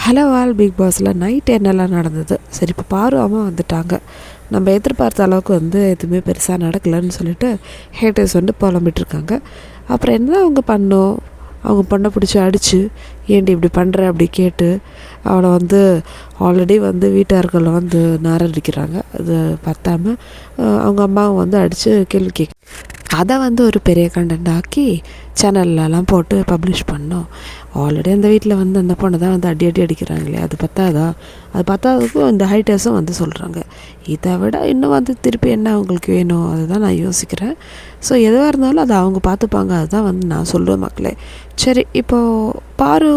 Hello all big பாஸில் night என்னெல்லாம் நடந்தது. சரி, இப்போ பாரு அம்மா வந்துட்டாங்க. நம்ம எதிர்பார்த்த அளவுக்கு எதுவுமே பெருசாக நடக்கலைன்னு சொல்லிட்டு ஹேட்டர்ஸ் புலம்பிட்டுருக்காங்க. அப்புறம் என்ன அவங்க பண்ணோம், அவங்க பொண்ணை பிடிச்சி அடித்து ஏன்டி இப்படி பண்ணுற அப்படி கேட்டு அவளை ஆல்ரெடி வீட்டார்கள் நாரடிக்கிறாங்க. அது பத்தாம அவங்க அம்மாவை அடித்து கேள்வி கேட்க அதை ஒரு பெரிய கண்டென்ட் ஆக்கி சேனல்லலாம் போட்டு பப்ளிஷ் பண்ணோம். ஆல்ரெடி அந்த வீட்டில் அந்த பொண்ணை தான் அடி அடிக்கிறாங்களே, அது பத்தாததுக்கும் இந்த ஹைட்டர்ஸும் சொல்கிறாங்க. இதை விட இன்னும் திருப்பி என்ன அவங்களுக்கு வேணும், அதுதான் நான் யோசிக்கிறேன். ஸோ எதுவாக இருந்தாலும் அதை அவங்க பார்த்துப்பாங்க, அதுதான் நான் சொல்லுவேன் மக்களே. சரி, இப்போது பாரு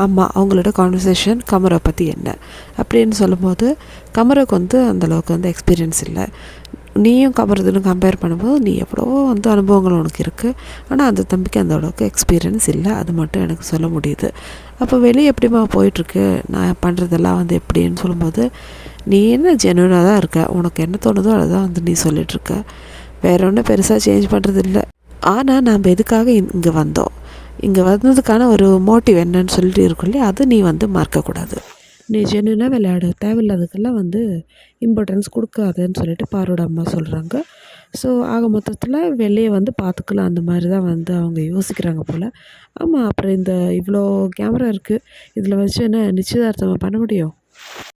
அம்மா அவங்களோட கான்வர்சேஷன் கமரை பற்றி என்ன அப்படின்னு சொல்லும்போது, கமருக்கு அந்தளவுக்கு எக்ஸ்பீரியன்ஸ் இல்லை. நீயும் கமருதுன்னு கம்பேர் பண்ணும்போது நீ எவ்வளவோ அனுபவங்கள் உனக்கு இருக்குது. ஆனால் அந்த தம்பிக்கு அந்த அளவுக்கு எக்ஸ்பீரியன்ஸ் இல்லை, அது மட்டும் எனக்கு சொல்ல முடியுது. அப்போ வெளியே எப்படிமா போயிட்டுருக்கு, நான் பண்ணுறதெல்லாம் எப்படின்னு சொல்லும்போது, நீ என்ன ஜென்யூனாக தான் இருக்க, உனக்கு என்ன தோணுதோ அதை தான் நீ சொல்லிகிட்ருக்க. வேற ஒன்றும் பெருசாக சேஞ்ச் பண்ணுறது இல்லை. ஆனால் நாம் எதுக்காக இங்கே வந்தோம், இங்கே வந்ததுக்கான ஒரு மோட்டிவ் என்னன்னு சொல்லிட்டு இருக்கும் இல்லையா, அது நீ மறக்கக்கூடாது. நீ ஜென்யூனாக விளையாடு, தேவையில்லாததுக்கெல்லாம் இம்பார்ட்டன்ஸ் கொடுக்காதுன்னு சொல்லிட்டு பாரோட அம்மா சொல்கிறாங்க. ஸோ ஆக மொத்தத்தில் வெளியே பார்த்துக்கலாம், அந்த மாதிரி தான் அவங்க யோசிக்கிறாங்க போல். ஆமாம், அப்புறம் இவ்வளோ கேமரா இருக்குது, இதில் வச்சு என்ன நிச்சயதார்த்தம் பண்ண முடியும்?